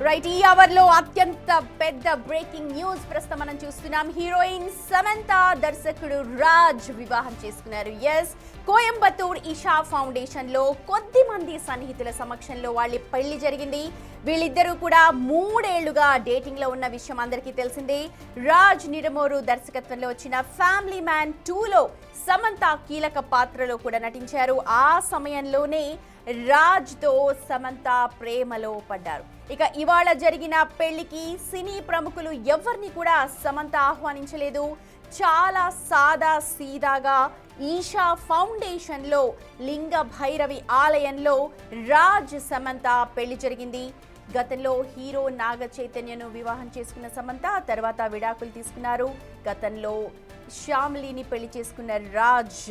Right ఈ hour లో అత్యంత పెద్ద బ్రేకింగ్ న్యూస్ ప్రస్తుతం మనం చూస్తున్నాం. హీరోయిన్ సమంత దర్శకుడు రాజ్ వివాహం చేసుకున్నారు. ఎస్, కోయంబత్తూర్ ఇషా ఫౌండేషన్ లో కొద్ది మంది సన్నిహితుల సమక్షంలో వాళ్ళ పెళ్లి జరిగింది. వీళ్ళిద్దరూ కూడా 3 ఏళ్లుగా డేటింగ్ లో ఉన్న విషయం అందరికీ తెలిసిందే. రాజ్ నిడమోరు దర్శకత్వంలో వచ్చిన ఫ్యామిలీ మ్యాన్ 2లో సమంత కీలక పాత్రలో కూడా నటించారు. ఆ సమయంలోనే రాజ్తో సమంత ప్రేమలో పడ్డారు. ఇక ఇవాళ జరిగిన పెళ్లికి సినీ ప్రముఖులు ఎవరిని కూడా సమంత ఆహ్వానించలేదు. చాలా సాదా సీదాగా ఈషా ఫౌండేషన్ లో లింగ భైరవి ఆలయంలో రాజ్ సమంత పెళ్లి జరిగింది. గతంలో హీరో నాగ చైతన్యను వివాహం చేసుకున్న సమంత తర్వాత విడాకులు తీసుకున్నారు. గతంలో శ్యామ్లీని పెళ్లి చేసుకున్న రాజ్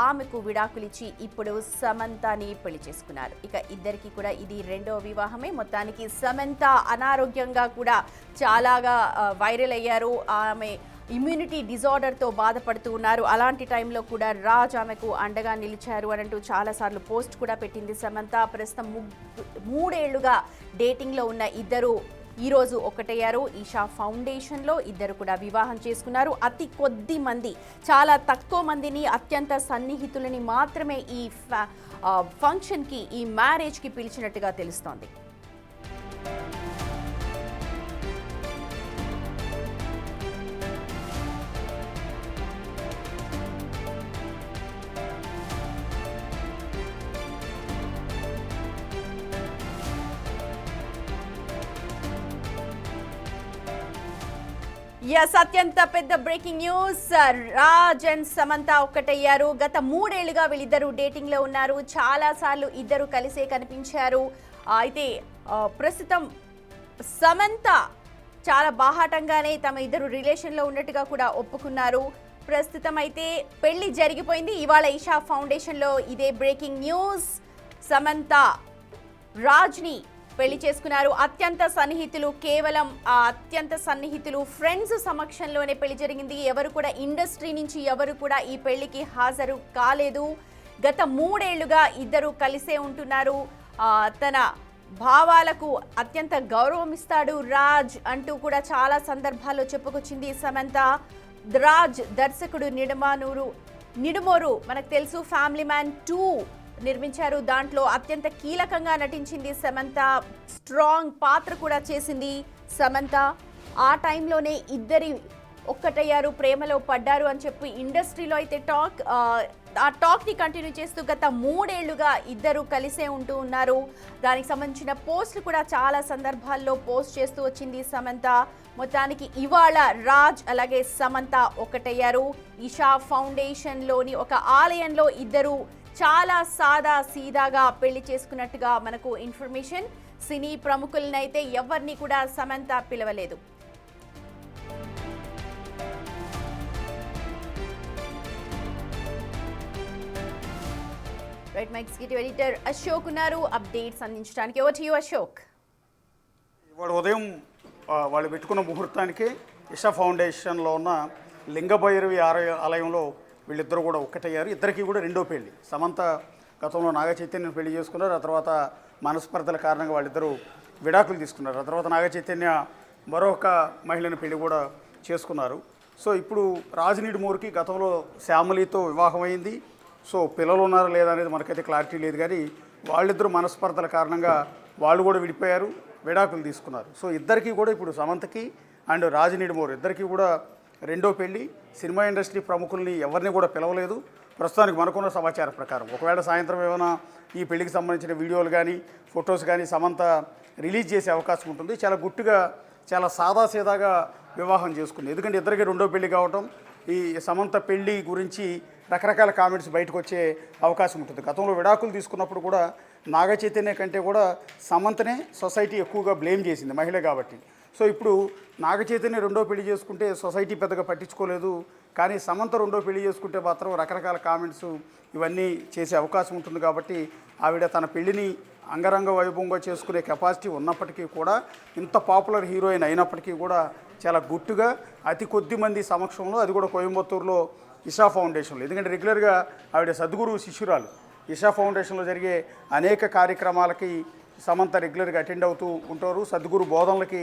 ఆమెకు విడాకులిచ్చి ఇప్పుడు సమంతని పెళ్లి చేసుకున్నారు. ఇక ఇద్దరికి కూడా ఇది 2వ వివాహమే. మొత్తానికి సమంత అనారోగ్యంగా కూడా చాలాగా వైరల్ అయ్యారు. ఆమె ఇమ్యూనిటీ డిజార్డర్తో బాధపడుతూ ఉన్నారు. అలాంటి టైంలో కూడా రాజ్ ఆమెకు అండగా నిలిచారు అని అంటూ చాలాసార్లు పోస్ట్ కూడా పెట్టింది సమంత. ప్రస్తుతం 3 ఏళ్లుగా డేటింగ్లో ఉన్న ఇద్దరు ఈరోజు ఒకటయ్యారు. ఈషా ఫౌండేషన్లో ఇద్దరు కూడా వివాహం చేసుకున్నారు. అతి కొద్ది మంది, చాలా తక్కువ మందిని, అత్యంత సన్నిహితులని మాత్రమే ఈ ఫంక్షన్కి, ఈ మ్యారేజ్కి పిలిచినట్టుగా తెలుస్తోంది. అత్యంత పెద్ద breaking news. Raj and Samantha ఒక్కటయ్యారు. గత 3 ఏళ్లుగా వీళ్ళిద్దరూ డేటింగ్ లో ఉన్నారు. చాలా సార్లు ఇద్దరు కలిసే కనిపించారు. అయితే ప్రస్తుతం సమంత చాలా బాహాటంగానే తమ ఇద్దరు రిలేషన్ లో ఉన్నట్టుగా కూడా ఒప్పుకున్నారు. ప్రస్తుతం అయితే పెళ్లి జరిగిపోయింది. ఇవాళ ఈషా ఫౌండేషన్ లో ఇదే బ్రేకింగ్ న్యూస్. సమంత రాజ్ని పెళ్లి చేసుకున్నారు. అత్యంత సన్నిహితులు, కేవలం అత్యంత సన్నిహితులు, ఫ్రెండ్స్ సమక్షంలోనే పెళ్లి జరిగింది. ఎవరు కూడా ఇండస్ట్రీ నుంచి ఎవరు కూడా ఈ పెళ్లికి హాజరు కాలేదు. గత 3 ఏళ్లుగా ఇద్దరు కలిసే ఉంటున్నారు. తన భావాలకు అత్యంత గౌరవం ఇస్తాడు రాజ్ అంటూ కూడా చాలా సందర్భాల్లో చెప్పుకొచ్చింది సమంత. రాజ్ దర్శకుడు నిడమోరు మనకు తెలుసు, ఫ్యామిలీ మ్యాన్ 2 నిర్మించారు. దాంట్లో అత్యంత కీలకంగా నటించింది సమంత. స్ట్రాంగ్ పాత్ర కూడా చేసింది సమంత. ఆ టైంలోనే ఇద్దరి ఒక్కటయ్యారు, ప్రేమలో పడ్డారు అని చెప్పి ఇండస్ట్రీలో అయితే ఆ టాక్ని కంటిన్యూ చేస్తూ గత 3 ఏళ్లుగా ఇద్దరు కలిసే ఉంటూ ఉన్నారు. దానికి సంబంధించిన పోస్టులు కూడా చాలా సందర్భాల్లో పోస్ట్ చేస్తూ వచ్చింది సమంత. మొత్తానికి ఇవాళ రాజ్ అలాగే సమంత ఒకటయ్యారు. ఇషా ఫౌండేషన్లోని ఒక ఆలయంలో ఇద్దరు చాలా సాదా సీదాగా పెళ్లి చేసుకున్నట్టుగా మనకు ఇన్ఫర్మేషన్. సినీ ప్రముఖులనైతే ఎవరిని కూడా సమంత పిలవలేదు. Right, my executive editor Ashok ఉన్నారు అప్డేట్స్ అందించడానికి. Over to you Ashok. ఇవాళ ఉదయం వాళ్ళు పెట్టుకున్న ముహూర్తానికి ఇషా ఫౌండేషన్లో ఉన్న లింగభైరవి ఆలయంలో వీళ్ళిద్దరూ కూడా ఒక్కటయ్యారు. ఇద్దరికి కూడా 2వ పెళ్లి. సమంత గతంలో నాగ చైతన్యం పెళ్లి చేసుకున్నారు. ఆ తర్వాత మనస్పర్ధల కారణంగా వాళ్ళిద్దరూ విడాకులు తీసుకున్నారు. ఆ తర్వాత నాగ చైతన్య మరొక మహిళని పెళ్లి కూడా చేసుకున్నారు. సో ఇప్పుడు రాజ్ నిడమోరుకి గతంలో శ్యామలితో వివాహం అయింది. సో పిల్లలు ఉన్నారా లేదా అనేది మనకైతే క్లారిటీ లేదు, కానీ వాళ్ళిద్దరూ మనస్పర్ధల కారణంగా వాళ్ళు కూడా విడిపోయారు, విడాకులు తీసుకున్నారు. సో ఇద్దరికి కూడా ఇప్పుడు సమంతకి అండ్ రాజ్ నిడమోరు ఇద్దరికి కూడా 2వ పెళ్లి. సినిమా ఇండస్ట్రీ ప్రముఖుల్ని ఎవరిని కూడా పిలవలేదు ప్రస్తుతానికి మనకున్న సమాచారం ప్రకారం. ఒకవేళ సాయంత్రం ఏమైనా ఈ పెళ్లికి సంబంధించిన వీడియోలు కానీ ఫొటోస్ కానీ సమంత రిలీజ్ చేసే అవకాశం ఉంటుంది. చాలా గుట్టుగా, చాలా సాదాసీదాగా వివాహం చేసుకుంది. ఎందుకంటే ఇద్దరికి 2వ పెళ్లి కావటం, ఈ సమంత పెళ్లి గురించి రకరకాల కామెంట్స్ బయటకు వచ్చే అవకాశం ఉంటుంది. గతంలో విడాకులు తీసుకున్నప్పుడు కూడా నాగ చైతన్య కంటే కూడా సమంతనే సొసైటీ ఎక్కువగా బ్లేమ్ చేసింది, మహిళ కాబట్టి. సో ఇప్పుడు నాగ చైతన్య 2వ పెళ్లి చేసుకుంటే సొసైటీ పెద్దగా పట్టించుకోలేదు, కానీ సమంత 2వ పెళ్లి చేసుకుంటే మాత్రం రకరకాల కామెంట్స్ ఇవన్నీ చేసే అవకాశం ఉంటుంది. కాబట్టి ఆవిడ తన పెళ్లిని అంగరంగ వైభవంగా చేసుకునే కెపాసిటీ ఉన్నప్పటికీ కూడా, ఇంత పాపులర్ హీరోయిన్ అయినప్పటికీ కూడా చాలా గుట్టుగా అతి కొద్ది మంది సమక్షంలో, అది కూడా కోయంబత్తూరులో ఇషా ఫౌండేషన్లో. ఎందుకంటే రెగ్యులర్గా ఆవిడ సద్గురు శిష్యురాలు. ఇషా ఫౌండేషన్లో జరిగే అనేక కార్యక్రమాలకి సమంత రెగ్యులర్గా అటెండ్ అవుతూ ఉంటారు. సద్గురు బోధనలకి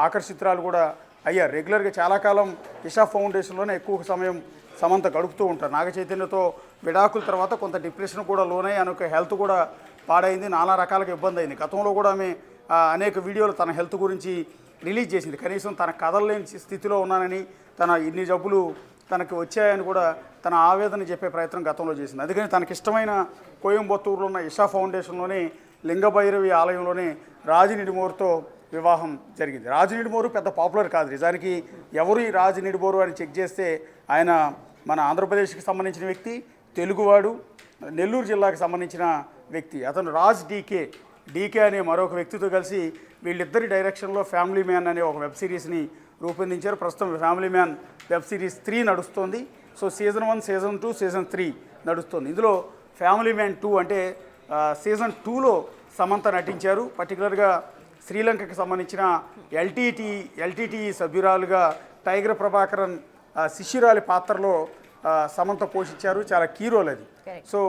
ఆకర్షితురాలు కూడా అయ్యారు. రెగ్యులర్గా చాలా కాలం ఇషా ఫౌండేషన్లోనే ఎక్కువ సమయం సమంత గడుపుతూ ఉంటారు. నాగ చైతన్యతో విడాకుల తర్వాత కొంత డిప్రెషన్ కూడా లోనై ఆమెకు హెల్త్ కూడా పాడైంది, నానా రకాలుగా ఇబ్బంది అయింది. గతంలో కూడా ఆమె అనేక వీడియోలు తన హెల్త్ గురించి రిలీజ్ చేసింది. కనీసం తన కదలలేని స్థితిలో ఉన్నానని, తన ఇన్ని జబ్బులు తనకి వచ్చాయని కూడా తన ఆవేదన చెప్పే ప్రయత్నం గతంలో చేసింది. అందుకని తనకిష్టమైన కోయంబత్తూరులో ఉన్న ఇషా ఫౌండేషన్లోనే లింగభైరవి ఆలయంలోనే రాజనిడిమోరుతో వివాహం జరిగింది. రాజనిడిమోరు పెద్ద పాపులర్ కాదు. నిజానికి ఎవరు ఈ రాజనిడిమోరు అని చెక్ చేస్తే ఆయన మన ఆంధ్రప్రదేశ్కి సంబంధించిన వ్యక్తి, తెలుగువాడు, నెల్లూరు జిల్లాకు సంబంధించిన వ్యక్తి. అతను రాజ్ డీకే అనే మరొక వ్యక్తితో కలిసి వీళ్ళిద్దరి డైరెక్షన్లో ఫ్యామిలీ మ్యాన్ అనే ఒక వెబ్ సిరీస్ని రూపొందించారు. ప్రస్తుతం ఫ్యామిలీ మ్యాన్ వెబ్ సిరీస్ 3 నడుస్తుంది. సో సీజన్ 1, సీజన్ 2, సీజన్ 3 నడుస్తుంది. ఇందులో ఫ్యామిలీ మ్యాన్ 2 అంటే సీజన్ 2లో సమంత నటించారు. పర్టికులర్గా శ్రీలంకకి సంబంధించిన ఎల్టీటీఈ సభ్యురాలుగా టైగర్ ప్రభాకరన్ శిష్యురాలి పాత్రలో సమంత పోషించారు. చాలా కీ రోల్ అది. సో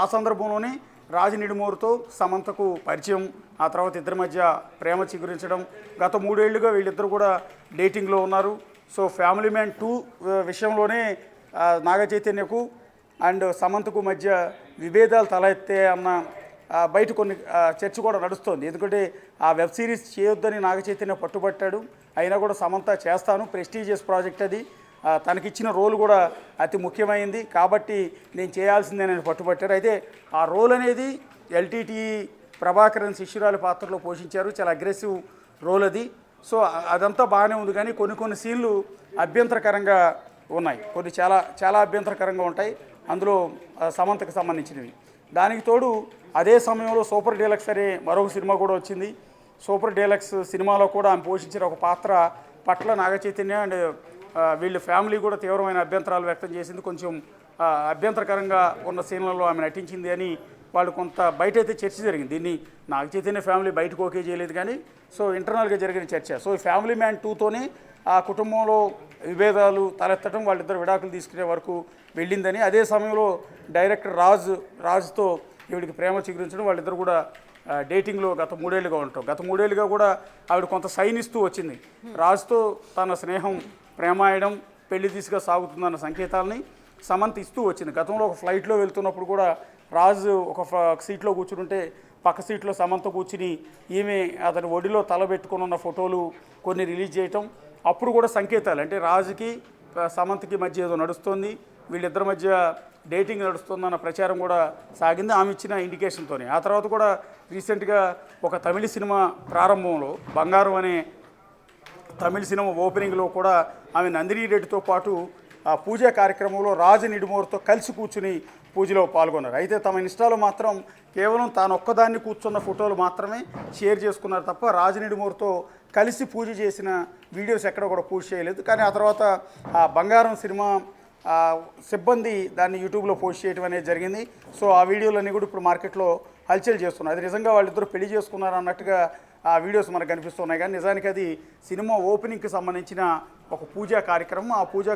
ఆ సందర్భంలోనే రాజనిడిమోరుతో సమంతకు పరిచయం, ఆ తర్వాత ఇద్దరి మధ్య ప్రేమ చిగురించడం. గత 3 ఏళ్లుగా వీళ్ళిద్దరు కూడా డేటింగ్లో ఉన్నారు. సో ఫ్యామిలీ మ్యాన్ 2 విషయంలోనే నాగ చైతన్యకు అండ్ సమంతకు మధ్య విభేదాలు తలెత్తే అన్న బయట కొన్ని చర్చ కూడా నడుస్తోంది. ఎందుకంటే ఆ వెబ్ సిరీస్ చేయొద్దని నాగ చైతన్య పట్టుబట్టాడు. అయినా కూడా సమంత చేస్తాను, ప్రెస్టీజియస్ ప్రాజెక్ట్ అది, తనకిచ్చిన రోల్ కూడా అతి ముఖ్యమైంది కాబట్టి నేను చేయాల్సిందే నేను పట్టుబట్టారు. అయితే ఆ రోల్ అనేది ఎల్టీటీఈ ప్రభాకరన్ శిష్యురాలి పాత్రలో పోషించారు. చాలా అగ్రెసివ్ రోల్ అది. సో అదంతా బాగానే ఉంది, కానీ కొన్ని సీన్లు అభ్యంతరకరంగా ఉన్నాయి. కొన్ని చాలా అభ్యంతరకరంగా ఉంటాయి అందులో సమంతకు సంబంధించినవి. దానికి తోడు అదే సమయంలో సూపర్ డీలక్స్ అనే మరొక సినిమా కూడా వచ్చింది. సూపర్ డీలక్స్ సినిమాలో కూడా ఆమె పోషించిన ఒక పాత్ర పట్ల నాగ చైతన్య అండ్ వీళ్ళ ఫ్యామిలీ కూడా తీవ్రమైన అభ్యంతరాలు వ్యక్తం చేసింది. కొంచెం అభ్యంతరకరంగా ఉన్న సీన్లలో ఆమె నటించింది అని వాళ్ళు కొంత బయట అయితే చర్చ జరిగింది. దీన్ని నాగ చైతన్య ఫ్యామిలీ బయటకు ఓకే చేయలేదు, కానీ సో ఇంటర్నల్గా జరిగిన చర్చ. సో ఈ ఫ్యామిలీ మ్యాన్ 2తోనే ఆ కుటుంబంలో విభేదాలు తలెత్తడం, వాళ్ళిద్దరు విడాకులు తీసుకునే వరకు వెళ్ళిందని. అదే సమయంలో డైరెక్టర్ రాజ్తో ఈవిడికి ప్రేమ చిగురించడం, వాళ్ళిద్దరు కూడా డేటింగ్లో గత 3 ఏళ్ళుగా ఉంటాం. గత 3 ఏళ్ళుగా కూడా ఆవిడ కొంత సైన్ ఇస్తూ వచ్చింది. రాజ్తో తన స్నేహం, ప్రేమాయడం, పెళ్లి దిశగా సాగుతుందన్న సంకేతాలని సమంత ఇస్తూ వచ్చింది. గతంలో ఒక ఫ్లైట్లో వెళ్తున్నప్పుడు కూడా రాజు ఒక సీట్లో కూర్చుంటే పక్క సీట్లో సమంత కూర్చుని ఈమె అతని ఒడిలో తల పెట్టుకుని ఉన్న ఫోటోలు కొన్ని రిలీజ్ చేయటం, అప్పుడు కూడా సంకేతాలు అంటే రాజుకి సమంతకి మధ్య ఏదో నడుస్తుంది, వీళ్ళిద్దరి మధ్య డేటింగ్ నడుస్తుందన్న ప్రచారం కూడా సాగింది ఆమె ఇచ్చిన ఇండికేషన్తోనే. ఆ తర్వాత కూడా రీసెంట్గా ఒక తమిళ సినిమా ప్రారంభంలో బంగారం అనే తమిళ సినిమా ఓపెనింగ్లో కూడా ఆమె నందిని రెడ్డితో పాటు ఆ పూజా కార్యక్రమంలో రాజనిడిమోరుతో కలిసి కూర్చుని పూజలో పాల్గొన్నారు. అయితే తమ ఇన్స్టాలో మాత్రం కేవలం తాను ఒక్కదాన్ని కూర్చున్న ఫోటోలు మాత్రమే షేర్ చేసుకున్నారు తప్ప రాజనిడిమోరుతో కలిసి పూజ చేసిన వీడియోస్ ఎక్కడ కూడా పోస్ట్ చేయలేదు. కానీ ఆ తర్వాత ఆ బంగారం సినిమా సిబ్బంది దాన్ని యూట్యూబ్లో పోస్ట్ చేయడం అనేది జరిగింది. సో ఆ వీడియోలన్నీ కూడా ఇప్పుడు మార్కెట్లో హల్చల్ చేస్తున్నాయి. అది నిజంగా వాళ్ళిద్దరూ పెళ్లి చేసుకున్నారు అన్నట్టుగా ఆ వీడియోస్ మనకు కనిపిస్తున్నాయి, కానీ నిజానికి అది సినిమా ఓపెనింగ్కి సంబంధించిన ఒక పూజా కార్యక్రమం. ఆ పూజా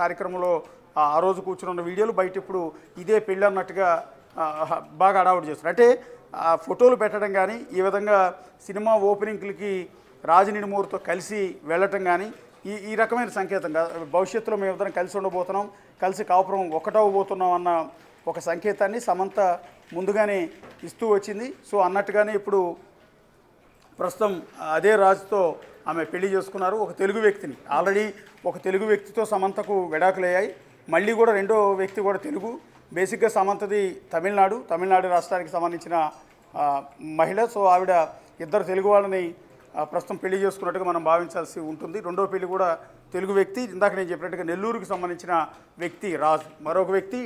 కార్యక్రమంలో ఆ రోజు కూర్చున్న వీడియోలు బయట ఇప్పుడు ఇదే పెళ్ళి అన్నట్టుగా బాగా అడావుట్ చేస్తారు. అంటే ఆ ఫోటోలు పెట్టడం కానీ, ఈ విధంగా సినిమా ఓపెనింగ్లకి రాజనిడిమోరుతో కలిసి వెళ్ళటం కానీ ఈ రకమైన సంకేతంగా భవిష్యత్తులో మేము ఇద్దరం కలిసి ఉండబోతున్నాం, కలిసి కాపురం ఒకటవబోతున్నాం అన్న ఒక సంకేతాన్ని సమంత ముందుగానే ఇస్తూ వచ్చింది. సో అన్నట్టుగానే ఇప్పుడు ప్రస్తుతం అదే రాజుతో ఆమె పెళ్లి చేసుకున్నారు. ఒక తెలుగు వ్యక్తిని, ఆల్రెడీ ఒక తెలుగు వ్యక్తితో సమంతకు విడాకులయ్యాయి. మళ్ళీ కూడా రెండో వ్యక్తి కూడా తెలుగు. బేసిక్గా సమంతది తమిళనాడు రాష్ట్రానికి సంబంధించిన మహిళ. సో ఆవిడ ఇద్దరు తెలుగు వాళ్ళని ప్రస్తుతం పెళ్లి చేసుకున్నట్టుగా మనం భావించాల్సి ఉంటుంది. రెండో పెళ్లి కూడా తెలుగు వ్యక్తి. ఇందాక నేను చెప్పినట్టుగా నెల్లూరుకి సంబంధించిన వ్యక్తి రాజ్, మరొక వ్యక్తి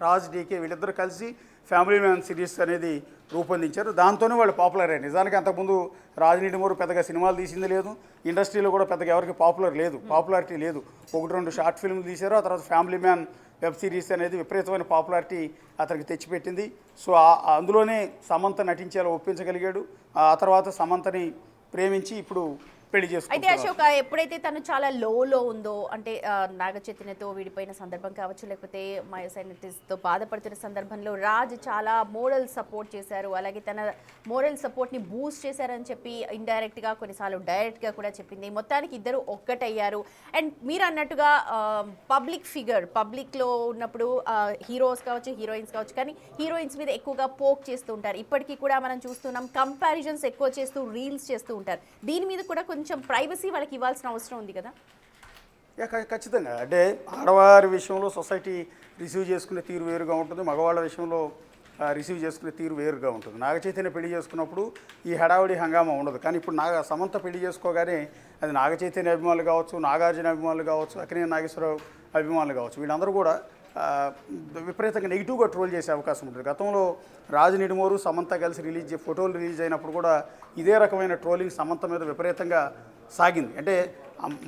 రాజ్ డీకే వీళ్ళిద్దరూ కలిసి ఫ్యామిలీ మ్యాన్ సిరీస్ అనేది రూపొందించారు. దాంతోనే వాళ్ళు పాపులర్ అయ్యారు. నిజానికి అంతకుముందు రాజనిడిమోరు పెద్దగా సినిమాలు తీసింది లేదు, ఇండస్ట్రీలో కూడా పెద్దగా ఎవరికి పాపులారిటీ లేదు. 1-2 షార్ట్ ఫిల్మ్లు తీశారు. ఆ తర్వాత ఫ్యామిలీ మ్యాన్ వెబ్ సిరీస్ అనేది విపరీతమైన పాపులారిటీ అతనికి తెచ్చిపెట్టింది. సో అందులోనే సమంత నటించేలా ఒప్పించగలిగాడు. ఆ తర్వాత సమంతని ప్రేమించి ఇప్పుడు పెళ్లి అయితే చేసుకుంటున్నారు. అశోక్ ఎప్పుడైతే తను చాలా లోలో ఉందో అంటే నాగ చైతన్యతో విడిపోయిన సందర్భం కావచ్చు, లేకపోతే మయోసైనటిస్తో బాధపడుతున్న సందర్భంలో రాజ్ చాలా మోరల్ సపోర్ట్ చేశారు, అలాగే తన మోరల్ సపోర్ట్ని బూస్ట్ చేశారని చెప్పి ఇండైరెక్ట్గా కొన్నిసార్లు డైరెక్ట్గా కూడా చెప్పింది. మొత్తానికి ఇద్దరు ఒక్కటయ్యారు. అండ్ మీరు అన్నట్టుగా పబ్లిక్ ఫిగర్, పబ్లిక్లో ఉన్నప్పుడు హీరోస్ కావచ్చు, హీరోయిన్స్ కావచ్చు, కానీ హీరోయిన్స్ మీద ఎక్కువగా పోక్ చేస్తూ ఉంటారు. ఇప్పటికీ కూడా మనం చూస్తున్నాం, కంపారిజన్స్ ఎక్కువ చేస్తూ రీల్స్ చేస్తూ ఉంటారు. దీని మీద కూడా కొంచెం ప్రైవసీ వాళ్ళకి ఇవ్వాల్సిన అవసరం ఉంది కదా. ఖచ్చితంగా. అంటే ఆడవారి విషయంలో సొసైటీ రిసీవ్ చేసుకునే తీరు వేరుగా ఉంటుంది, మగవాళ్ళ విషయంలో రిసీవ్ చేసుకునే తీరు వేరుగా ఉంటుంది. నాగ చైతన్య పెళ్లి చేసుకున్నప్పుడు ఈ హడావుడి హంగామా ఉండదు. కానీ ఇప్పుడు సమంత పెళ్లి చేసుకోగానే అది నాగ చైతన్య అభిమానులు కావచ్చు, నాగార్జున అభిమానులు కావచ్చు, అక్కినేని నాగేశ్వరరావు అభిమానులు కావచ్చు, వీళ్ళందరూ కూడా విపరీతంగా నెగిటివ్గా ట్రోల్ చేసే అవకాశం ఉంటుంది. గతంలో రాజు నిడుమోరు సమంత కలిసి ఫోటోలు రిలీజ్ అయినప్పుడు కూడా ఇదే రకమైన ట్రోలింగ్ సమంత మీద విపరీతంగా సాగింది. అంటే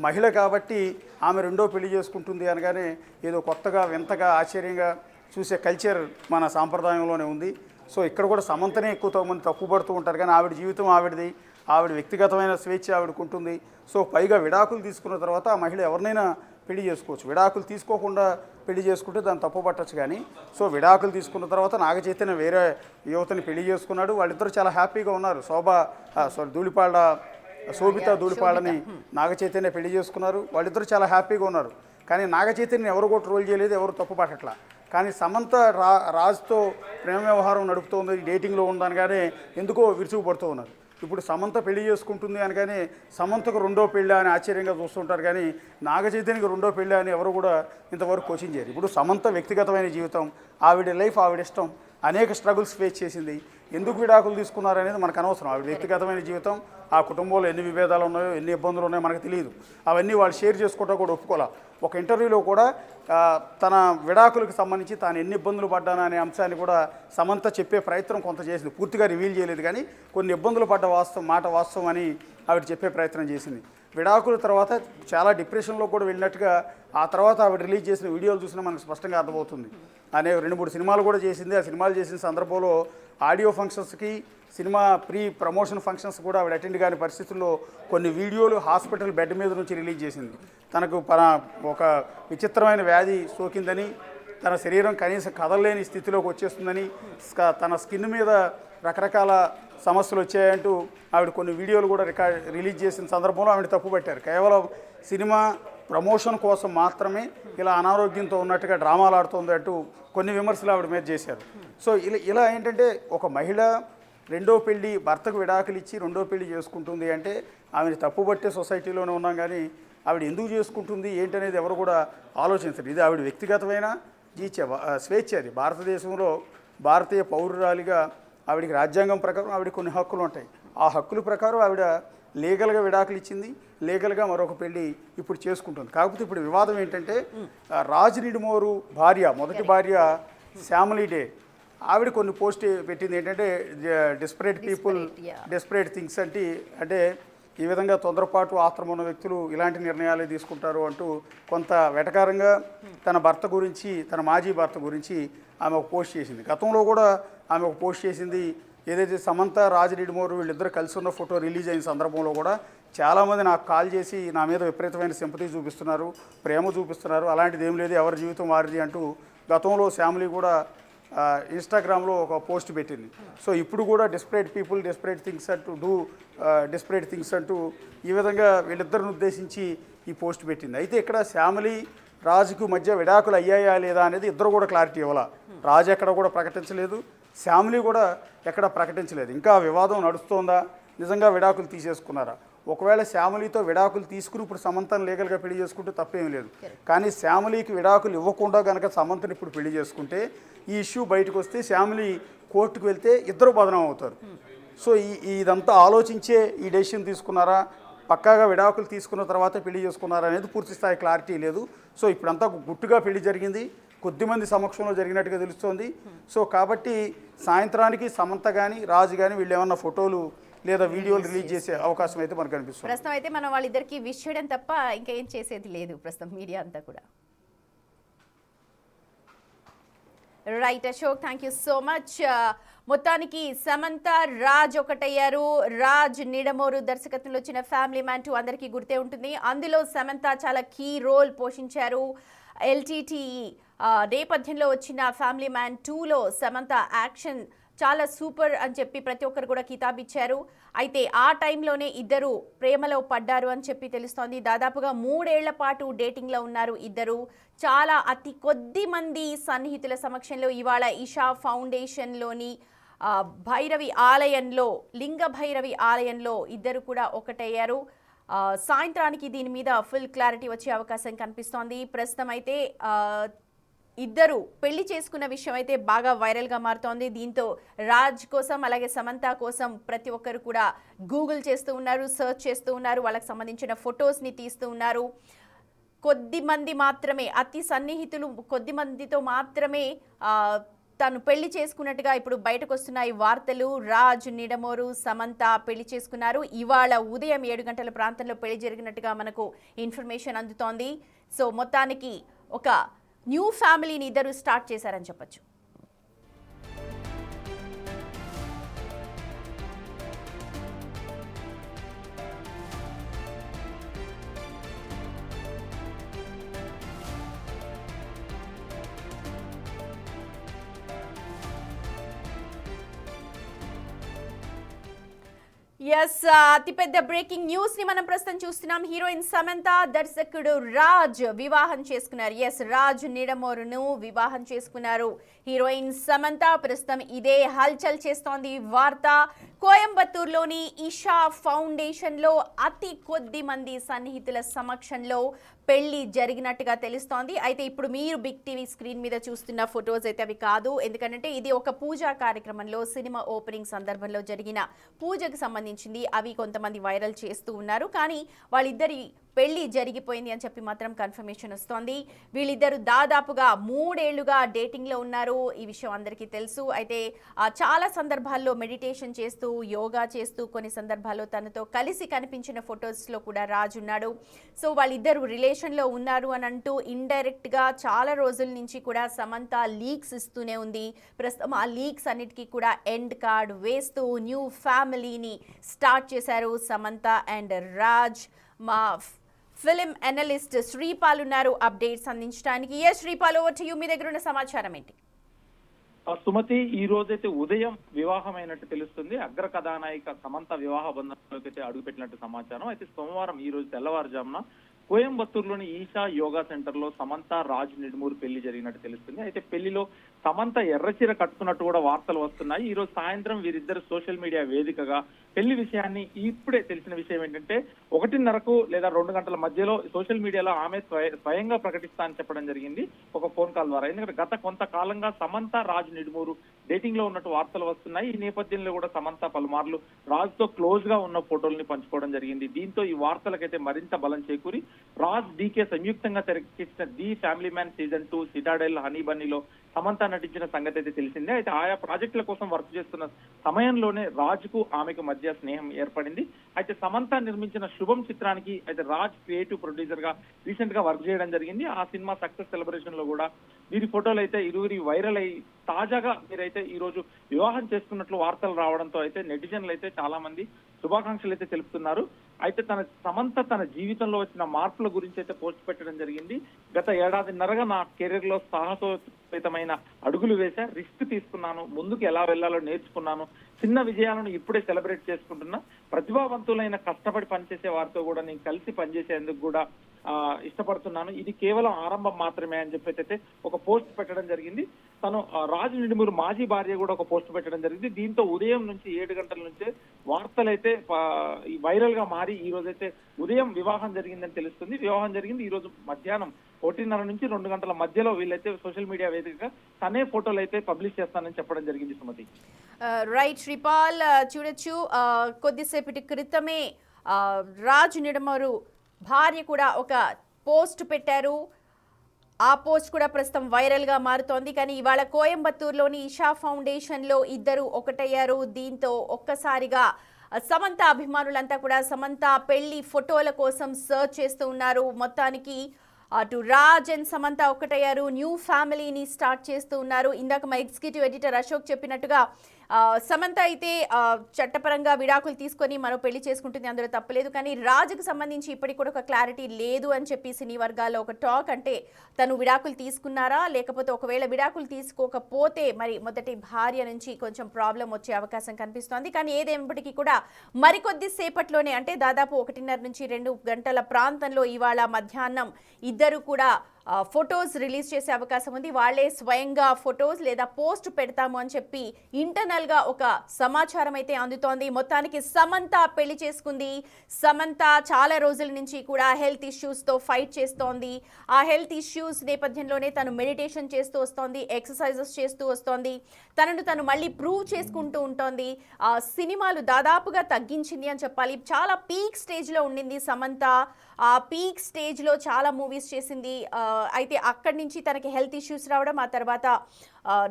మహిళ కాబట్టి ఆమె రెండో పెళ్లి చేసుకుంటుంది అనగానే ఏదో కొత్తగా వింతగా ఆశ్చర్యంగా చూసే కల్చర్ మన సాంప్రదాయంలోనే ఉంది. సో ఇక్కడ కూడా సమంతనే ఎక్కువ మంది తప్పుపడుతూ ఉంటారు, కానీ ఆవిడ జీవితం ఆవిడది, ఆవిడ వ్యక్తిగతమైన స్వేచ్ఛ ఆవిడకు ఉంటుంది. సో పైగా విడాకులు తీసుకున్న తర్వాత ఆ మహిళ ఎవరినైనా పెళ్లి చేసుకోవచ్చు. విడాకులు తీసుకోకుండా పెళ్లి చేసుకుంటే దాన్ని తప్పు పట్టచ్చు. కానీ సో విడాకులు తీసుకున్న తర్వాత నాగ చైతన్య వేరే యువతని పెళ్లి చేసుకున్నాడు. వాళ్ళిద్దరూ చాలా హ్యాపీగా ఉన్నారు. శోభిత ధూళిపాళ్ళని నాగ చైతన్య పెళ్లి చేసుకున్నారు. వాళ్ళిద్దరూ చాలా హ్యాపీగా ఉన్నారు. కానీ నాగ చైతన్య ఎవరు కూడా ట్రోల్ చేయలేదు, ఎవరు తప్పు పట్టట్లా. కానీ సమంత రాజుతో ప్రేమ వ్యవహారం నడుపుతోంది, డేటింగ్లో ఉందనగానే ఎందుకో విరుచుకుపడుతూ ఉన్నారు. ఇప్పుడు సమంత పెళ్లి చేసుకుంటుంది అనగానే సమంతకు రెండో పెళ్ళి అని ఆశ్చర్యంగా చూస్తుంటారు, కానీ నాగ చైతన్యకి రెండో పెళ్ళి అని ఎవరు కూడా ఇంతవరకు కోచింగ్ చేయరు. ఇప్పుడు సమంత వ్యక్తిగతమైన జీవితం, ఆవిడ లైఫ్, ఆవిడ ఇష్టం, అనేక స్ట్రగుల్స్ ఫేస్ చేసింది. ఎందుకు విడాకులు తీసుకున్నారనేది మనకు అనవసరం. ఆవిడ వ్యక్తిగతమైన జీవితం, ఆ కుటుంబంలో ఎన్ని విభేదాలు ఉన్నాయో, ఎన్ని ఇబ్బందులు ఉన్నాయో మనకు తెలియదు. అవన్నీ వాళ్ళు షేర్ చేసుకోవడం కూడా ఒప్పుకోలే. ఒక ఇంటర్వ్యూలో కూడా తన విడాకులకు సంబంధించి తాను ఎన్ని ఇబ్బందులు పడ్డాను అనే అంశాన్ని కూడా సమంత చెప్పే ప్రయత్నం కొంత చేసింది. పూర్తిగా రివీల్ చేయలేదు, కానీ కొన్ని ఇబ్బందులు పడ్డ వాస్తవం అని ఆవిడ చెప్పే ప్రయత్నం చేసింది. విడాకుల తర్వాత చాలా డిప్రెషన్లో కూడా వెళ్ళినట్టుగా ఆ తర్వాత ఆవిడ రిలీజ్ చేసిన వీడియోలు చూసినా మనకు స్పష్టంగా అర్థమవుతుంది. అనే 2-3 సినిమాలు కూడా చేసింది. ఆ సినిమాలు చేసిన సందర్భంలో ఆడియో ఫంక్షన్స్కి, సినిమా ప్రీ ప్రమోషన్ ఫంక్షన్స్ కూడా ఆవిడ అటెండ్ కాని పరిస్థితుల్లో కొన్ని వీడియోలు హాస్పిటల్ బెడ్ మీద నుంచి రిలీజ్ చేసింది. తనకు ఒక విచిత్రమైన వ్యాధి సోకిందని, తన శరీరం కనీసం కదలలేని స్థితిలోకి వచ్చేస్తుందని, తన స్కిన్ మీద రకరకాల సమస్యలు వచ్చాయంటూ ఆవిడ కొన్ని వీడియోలు కూడా రిలీజ్ చేసిన సందర్భంలో ఆవిడ తప్పుపట్టారు. కేవలం సినిమా ప్రమోషన్ కోసం మాత్రమే ఇలా అనారోగ్యంతో ఉన్నట్టుగా డ్రామాలు ఆడుతుంది అంటూ కొన్ని విమర్శలు ఆవిడ మీద చేశారు. సో ఇలా ఏంటంటే ఒక మహిళ రెండో పెళ్ళి, భర్తకు విడాకులు ఇచ్చి రెండో పెళ్లి చేసుకుంటుంది అంటే ఆమెను తప్పుపట్టే సొసైటీలోనే ఉన్నాం, కానీ ఆవిడ ఎందుకు చేసుకుంటుంది ఏంటనేది ఎవరు కూడా ఆలోచించరు. ఇది ఆవిడ వ్యక్తిగతమైన స్వేచ్ఛ. అది భారతదేశంలో భారతీయ పౌరురాలిగా ఆవిడకి రాజ్యాంగం ప్రకారం ఆవిడకి కొన్ని హక్కులు ఉంటాయి. ఆ హక్కుల ప్రకారం ఆవిడ లీగల్గా విడాకులు ఇచ్చింది, లీగల్గా మరొక పెళ్ళి ఇప్పుడు చేసుకుంటుంది. కాకపోతే ఇప్పుడు వివాదం ఏంటంటే రాజ్ నిడుమోరు మొదటి భార్య శ్యామలీ డే ఆవిడ కొన్ని పోస్ట్ పెట్టింది. ఏంటంటే డెస్పరేట్ పీపుల్ డెస్పరేట్ థింగ్స్ అంటే ఈ విధంగా తొందరపాటు ఆత్రం ఉన్న వ్యక్తులు ఇలాంటి నిర్ణయాలు తీసుకుంటారు అంటూ కొంత వెటకారంగా తన భర్త గురించి, తన మాజీ భర్త గురించి ఆమె ఒక పోస్ట్ చేసింది. గతంలో కూడా ఆమె ఒక పోస్ట్ చేసింది. ఏదైతే సమంత, రాజ్ నిడుమోరు వీళ్ళిద్దరు కలిసి ఉన్న ఫోటో రిలీజ్ అయిన సందర్భంలో కూడా చాలామంది నాకు కాల్ చేసి నా మీద విపరీతమైన సింపతి చూపిస్తున్నారు, ప్రేమ చూపిస్తున్నారు, అలాంటిది ఏం లేదు, ఎవరి జీవితం వారిది అంటూ గతంలో శ్యామలి కూడా ఇన్స్టాగ్రామ్లో ఒక పోస్ట్ పెట్టింది. సో ఇప్పుడు కూడా desperate people desperate things desperate things అంటూ ఈ విధంగా వీళ్ళిద్దరిని ఉద్దేశించి ఈ పోస్ట్ పెట్టింది. అయితే ఇక్కడ శ్యామలి, రాజుకు మధ్య విడాకులు అయ్యాయా లేదా అనేది ఇద్దరు కూడా క్లారిటీ ఇవ్వాల. రాజు ఎక్కడ కూడా ప్రకటించలేదు, శ్యామలి కూడా ఎక్కడ ప్రకటించలేదు. ఇంకా వివాదం నడుస్తోందా, నిజంగా విడాకులు తీసేసుకున్నారా? ఒకవేళ శ్యామలితో విడాకులు తీసుకుని ఇప్పుడు సమంతను లీగల్గా పెళ్లి చేసుకుంటే తప్పేం లేదు. కానీ శ్యామలికి విడాకులు ఇవ్వకుండా కనుక సమంతను ఇప్పుడు పెళ్లి చేసుకుంటే ఈ ఇష్యూ బయటకు వస్తే శ్యామలి కోర్టుకు వెళ్తే ఇద్దరు బదనాం అవుతారు. సో ఇదంతా ఆలోచించే ఈ డెసిషన్ తీసుకున్నారా, పక్కాగా విడాకులు తీసుకున్న తర్వాత పెళ్లి చేసుకున్నారా అనేది పూర్తి స్థాయి క్లారిటీ లేదు. సో ఇప్పుడంతా గుట్టుగా పెళ్లి జరిగింది, కొద్దిమంది సమక్షంలో జరిగినట్టుగా తెలుస్తోంది. సో కాబట్టి సాయంత్రానికి సమంత కానీ రాజు కానీ వీళ్ళు ఏమన్నా ఫోటోలు లేదా వీడియోలు రిలీజ్ చేసే అవకాశం అయితే మనకు కనిపిస్తుంది. ప్రస్తుతం అయితే మనం వాళ్ళిద్దరికి విష్ చేయడం తప్ప ఇంకా ఏం చేసేది లేదు ప్రస్తుతం మీడియా అంతా కూడా. Right Ashok, thank you so much. మొత్తానికి సమంత రాజ్ ఒకటయ్యారు. రాజ్ నిడమోరు దర్శకత్వంలో వచ్చిన ఫ్యామిలీ మ్యాన్ 2 అందరికీ గుర్తే ఉంటుంది. అందులో సమంత చాలా కీ రోల్ పోషించారు. ఎల్టీటీఈ నేపథ్యంలో వచ్చిన ఫ్యామిలీ మ్యాన్ 2లో సమంత యాక్షన్ చాలా సూపర్ అని చెప్పి ప్రతి ఒక్కరు కూడా కితాబిచ్చారు. అయితే ఆ టైంలోనే ఇద్దరు ప్రేమలో పడ్డారు అని చెప్పి తెలుస్తోంది. దాదాపుగా 3 ఏళ్ల పాటు డేటింగ్లో ఉన్నారు ఇద్దరు. చాలా అతి కొద్ది మంది సన్నిహితుల సమక్షంలో ఇవాళ ఇషా ఫౌండేషన్లోని భైరవి ఆలయంలో, లింగ భైరవి ఆలయంలో ఇద్దరు కూడా ఒకటయ్యారు. సాయంత్రానికి దీని మీద ఫుల్ క్లారిటీ వచ్చే అవకాశం కనిపిస్తోంది. ప్రస్తుతం అయితే ఇద్దరు పెళ్లి చేసుకున్న విషయం అయితే బాగా వైరల్గా మారుతోంది. దీంతో రాజ్ కోసం అలాగే సమంత కోసం ప్రతి ఒక్కరు కూడా గూగుల్ చేస్తూ ఉన్నారు, సర్చ్ చేస్తూ ఉన్నారు, వాళ్ళకి సంబంధించిన ఫొటోస్ని తీస్తూ ఉన్నారు. కొద్ది మంది మాత్రమే, అతి సన్నిహితులు కొద్ది మందితో మాత్రమే తను పెళ్లి చేసుకున్నట్టుగా ఇప్పుడు బయటకు వస్తున్నాయి వార్తలు. రాజ్ నిడమోరు సమంత పెళ్లి చేసుకున్నారు. ఇవాళ ఉదయం 7 గంటల ప్రాంతంలో పెళ్లి జరిగినట్టుగా మనకు ఇన్ఫర్మేషన్ అందుతోంది. సో మొత్తానికి ఒక న్యూ ఫ్యామిలీని ఇద్దరు స్టార్ట్ చేశారని చెప్పొచ్చు. ఎస్, అతిపెద్ద బ్రేకింగ్ న్యూస్ ని మనం ప్రస్తుతం చూస్తున్నాం. హీరోయిన్ సమంత దర్శకుడు రాజ్ వివాహం చేసుకున్నారు. ఎస్, రాజ్ నిడమోరును వివాహం చేసుకున్నారు హీరోయిన్ సమంత. ప్రస్తుతం ఇదే హల్చల్ చేస్తోంది వార్త. కోయంబత్తూరులోని ఇషా ఫౌండేషన్లో అతి కొద్ది మంది సన్నిహితుల సమక్షంలో పెళ్లి జరిగినట్టుగా తెలుస్తోంది. అయితే ఇప్పుడు మీరు బిగ్ టీవీ స్క్రీన్ మీద చూస్తున్న ఫొటోస్ అయితే అవి కాదు. ఎందుకంటే ఇది ఒక పూజా కార్యక్రమంలో, సినిమా ఓపెనింగ్ సందర్భంలో జరిగిన పూజకు సంబంధించింది. అవి కొంతమంది వైరల్ చేస్తూ ఉన్నారు. కానీ వాళ్ళిద్దరి పెళ్లి జరిగిపోయింది అని చెప్పి మాత్రం కన్ఫర్మేషన్ వస్తోంది. వీళ్ళిద్దరు దాదాపుగా 3 ఏళ్లుగా డేటింగ్లో ఉన్నారు. ఈ విషయం అందరికీ తెలుసు. అయితే చాలా సందర్భాల్లో మెడిటేషన్ చేస్తూ, యోగా చేస్తూ, కొన్ని సందర్భాల్లో తనతో కలిసి కనిపించిన ఫొటోస్లో కూడా రాజ్ ఉన్నాడు. సో వాళ్ళిద్దరు రిలేషన్లో ఉన్నారు అని అంటూ ఇండైరెక్ట్గా చాలా రోజుల నుంచి కూడా సమంత లీక్స్ ఇస్తూనే ఉంది. ప్రస్తుతం ఆ లీక్స్ అన్నిటికీ కూడా ఎండ్ కార్డ్ వేస్తూ న్యూ ఫ్యామిలీని స్టార్ట్ చేశారు సమంత అండ్ రాజ్. మా ఫిలిం అనలిస్ట్ శ్రీపాల్ ఉన్నారు అప్డేట్స్ అందించడానికి. ఏ శ్రీపాల్, ఓవర్ టు యు. మీ దగ్గర ఉన్న సమాచారం ఏంటి? సుమతి, ఈ రోజైతే ఉదయం వివాహం అయినట్టు తెలుస్తుంది. అగ్ర కథానాయిక సమంత వివాహ బంధంలోకి అయితే అడుగుపెట్టినట్టు సమాచారం. అయితే సోమవారం ఈ రోజు తెల్లవారుజామున కోయంబత్తూరులోని ఈషా యోగా సెంటర్ లో సమంత రాజ్ నిడుమూరు పెళ్లి జరిగినట్టు తెలుస్తుంది. అయితే పెళ్లిలో సమంత ఎర్రచీర కట్టుకున్నట్టు కూడా వార్తలు వస్తున్నాయి. ఈ రోజు సాయంత్రం వీరిద్దరు సోషల్ మీడియా వేదికగా పెళ్లి విషయాన్ని, ఇప్పుడే తెలిసిన విషయం ఏంటంటే 1:30 లేదా 2 గంటల మధ్యలో సోషల్ మీడియాలో ఆమె స్వయంగా ప్రకటిస్తా అని చెప్పడం జరిగింది ఒక ఫోన్ కాల్ ద్వారా. ఎందుకంటే గత కొంతకాలంగా సమంత రాజ్ నిడుమూరు డేటింగ్ లో ఉన్నట్టు వార్తలు వస్తున్నాయి. ఈ నేపథ్యంలో కూడా సమంత పలుమార్లు రాజ్ తో క్లోజ్ గా ఉన్న ఫోటోల్ని పంచుకోవడం జరిగింది. దీంతో ఈ వార్తలకైతే మరింత బలం చేకూరి రాజ్ డీకే సంయుక్తంగా తెరకెక్కించిన the Family Man season 2 Citadel Honey బన్నీలో సమంత నటించిన సంగతి అయితే తెలిసిందే. అయితే ఆయా ప్రాజెక్టుల కోసం వర్క్ చేస్తున్న సమయంలోనే రాజ్ కు ఆమెకు మధ్య స్నేహం ఏర్పడింది. అయితే సమంత నిర్మించిన శుభం చిత్రానికి అయితే రాజ్ క్రియేటివ్ ప్రొడ్యూసర్ గా రీసెంట్ గా వర్క్ చేయడం జరిగింది. ఆ సినిమా సక్సెస్ సెలబ్రేషన్ లో కూడా వీరి ఫోటోలు అయితే ఇరువురి వైరల్ అయ్యి తాజాగా మీరైతే ఈ రోజు వివాహం చేసుకున్నట్లు వార్తలు రావడంతో అయితే నెటిజన్లు అయితే చాలా మంది శుభాకాంక్షలు అయితే తెలుపుతున్నారు. అయితే సమంత తన జీవితంలో వచ్చిన మార్పుల గురించి అయితే పోస్ట్ పెట్టడం జరిగింది. గత ఏడాదిన్నరగా నా కెరీర్ లో సాహసోపేతమైన అడుగులు వేశా, రిస్క్ తీసుకున్నాను, ముందుకు ఎలా వెళ్లాలో నేర్చుకున్నాను, చిన్న విజయాలను ఇప్పుడే సెలబ్రేట్ చేసుకుంటున్నా, ప్రతిభావంతులైన కష్టపడి పనిచేసే వారితో కూడా నేను కలిసి పనిచేసేందుకు కూడా ఇష్టపడుతున్నాను, ఇది కేవలం ఆరంభం మాత్రమే అని చెప్పేసి ఒక పోస్ట్ పెట్టడం జరిగింది. తను రాజు నిడుమూరు మాజీ భార్య కూడా ఒక పోస్ట్ పెట్టడం జరిగింది. దీంతో ఉదయం నుంచి 7 గంటల నుంచే వార్తలైతే వైరల్ గా మారి ఈ రోజైతే ఉదయం వివాహం జరిగిందని తెలుస్తుంది. వివాహం జరిగింది ఈ రోజు మధ్యాహ్నం 1:30 నుంచి 2 గంటల మధ్యలో వీళ్ళైతే సోషల్ మీడియా వేదికగా తనే ఫోటోలు అయితే పబ్లిష్ చేస్తానని చెప్పడం జరిగింది. సుమతి, రైట్ శ్రీపాల్, చూడొచ్చు కొద్దిసేపటి క్రితమే రాజ్ నిడమూరు భార్య కూడా ఒక పోస్ట్ పెట్టారు. ఆ పోస్ట్ కూడా ప్రస్తుతం వైరల్గా మారుతోంది. కానీ ఇవాళ కోయంబత్తూరులోని ఇషా ఫౌండేషన్లో ఇద్దరు ఒకటయ్యారు. దీంతో ఒక్కసారిగా సమంత అభిమానులంతా కూడా సమంత పెళ్లి ఫోటోల కోసం సర్చ్ చేస్తూ ఉన్నారు. మొత్తానికి అటు రాజ్ అండ్ సమంత ఒక్కటయ్యారు, న్యూ ఫ్యామిలీని స్టార్ట్ చేస్తూ ఉన్నారు. ఇందాక మా ఎగ్జిక్యూటివ్ ఎడిటర్ అశోక్ చెప్పినట్టుగా సమంత అయితే చట్టపరంగా విడాకులు తీసుకొని మరో పెళ్లి చేసుకుంటుంది, అందులో తప్పలేదు. కానీ రాజుకు సంబంధించి ఇప్పటికి కూడా ఒక క్లారిటీ లేదు అని చెప్పి సినీ వర్గాల్లో ఒక టాక్. అంటే తను విడాకులు తీసుకున్నారా, లేకపోతే ఒకవేళ విడాకులు తీసుకోకపోతే మరి మొదటి భార్య నుంచి కొంచెం ప్రాబ్లం వచ్చే అవకాశం కనిపిస్తోంది. కానీ ఏదేమిటికి కూడా మరికొద్ది సేపట్లోనే, అంటే దాదాపు 1:30 నుంచి 2 గంటల ప్రాంతంలో ఇవాళ మధ్యాహ్నం ఇద్దరు కూడా ఫొటోస్ రిలీజ్ చేసే అవకాశం ఉంది. వాళ్ళే స్వయంగా ఫొటోస్ లేదా పోస్ట్ పెడతాము అని చెప్పి ఇంటర్నల్గా ఒక సమాచారం అయితే అందుతోంది. మొత్తానికి సమంత పెళ్లి చేసుకుంది. సమంత చాలా రోజుల నుంచి కూడా హెల్త్ ఇష్యూస్తో ఫైట్ చేస్తోంది. ఆ హెల్త్ ఇష్యూస్ నేపథ్యంలోనే తను మెడిటేషన్ చేస్తూ వస్తోంది, ఎక్సర్సైజెస్ చేస్తూ వస్తోంది, తనను తను మళ్ళీ ప్రూవ్ చేసుకుంటూ ఉంటోంది. సినిమాలు దాదాపుగా తగ్గించింది అని చెప్పాలి. చాలా పీక్ స్టేజ్లో ఉండింది సమంత. ఆ పీక్ స్టేజ్లో చాలా మూవీస్ చేసింది. అయితే అక్కడి నుంచి తనకి హెల్త్ ఇష్యూస్ రావడం, ఆ తర్వాత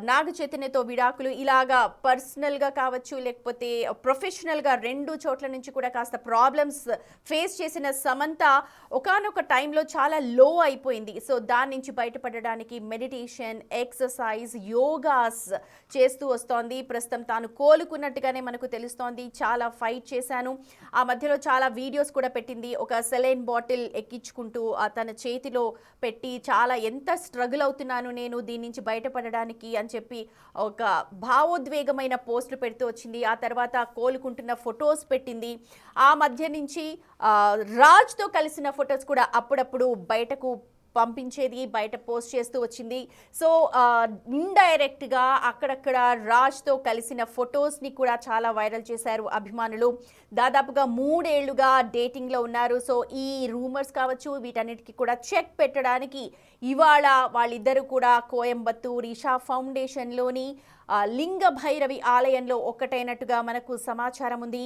నాగ చైతన్యతో విడాకులు, ఇలాగా పర్సనల్గా కావచ్చు లేకపోతే ప్రొఫెషనల్గా 2 చోట్ల నుంచి కూడా కాస్త ప్రాబ్లమ్స్ ఫేస్ చేసిన సమంత ఒకానొక టైంలో చాలా లో అయిపోయింది. సో దాని నుంచి బయటపడడానికి మెడిటేషన్, ఎక్సర్సైజ్, యోగాస్ చేస్తూ వస్తోంది. ప్రస్తుతం తాను కోలుకున్నట్టుగానే మనకు తెలుస్తోంది. చాలా ఫైట్ చేశాను, ఆ మధ్యలో చాలా వీడియోస్ కూడా పెట్టింది. ఒక సెలైన్ బాటిల్ ఎక్కించుకుంటూ తన చేతిలో పెట్టి చాలా ఎంత స్ట్రగుల్ అవుతున్నాను నేను దీని నుంచి బయటపడడానికి అని చెప్పి ఒక భావోద్వేగమైన పోస్టులు పెడుతూ వచ్చింది. ఆ తర్వాత కోలుకుంటున్న ఫొటోస్ పెట్టింది. ఆ మధ్య నుంచి రాజ్తో కలిసిన ఫొటోస్ కూడా అప్పుడప్పుడు బయటకు పంపించేది, బయట పోస్ట్ చేస్తూ వచ్చింది. సో ఇండైరెక్ట్గా అక్కడక్కడ రాజ్తో కలిసిన ఫొటోస్ని కూడా చాలా వైరల్ చేశారు అభిమానులు. దాదాపుగా 3 ఏళ్లుగా డేటింగ్లో ఉన్నారు. సో ఈ రూమర్స్ కావచ్చు వీటన్నిటికీ కూడా చెక్ పెట్టడానికి ఇవాళ వాళ్ళిద్దరూ కూడా కోయంబత్తూర్ ఈషా ఫౌండేషన్లోని లింగ భైరవి ఆలయంలో ఒక్కటైనట్టుగా మనకు సమాచారం ఉంది.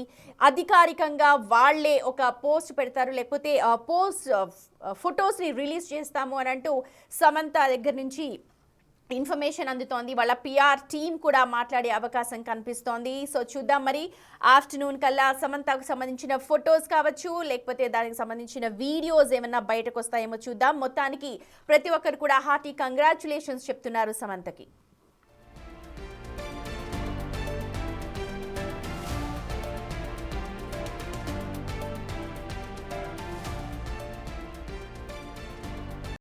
అధికారికంగా వాళ్లే ఒక పోస్ట్ పెడతారు, లేకపోతే ఫొటోస్ని రిలీజ్ చేస్తాము అని అంటూ సమంత దగ్గర నుంచి ఇన్ఫర్మేషన్ అందుతోంది. వాళ్ళ పిఆర్ టీమ్ కూడా మాట్లాడే అవకాశం కనిపిస్తోంది. సో చూద్దాం మరి ఆఫ్టర్నూన్ కల్లా సమంతకు సంబంధించిన ఫొటోస్ కావచ్చు లేకపోతే దానికి సంబంధించిన వీడియోస్ ఏమన్నా బయటకు వస్తాయేమో చూద్దాం. మొత్తానికి ప్రతి ఒక్కరు కూడా హార్టీ కంగ్రాచులేషన్స్ చెప్తున్నారు సమంతకి.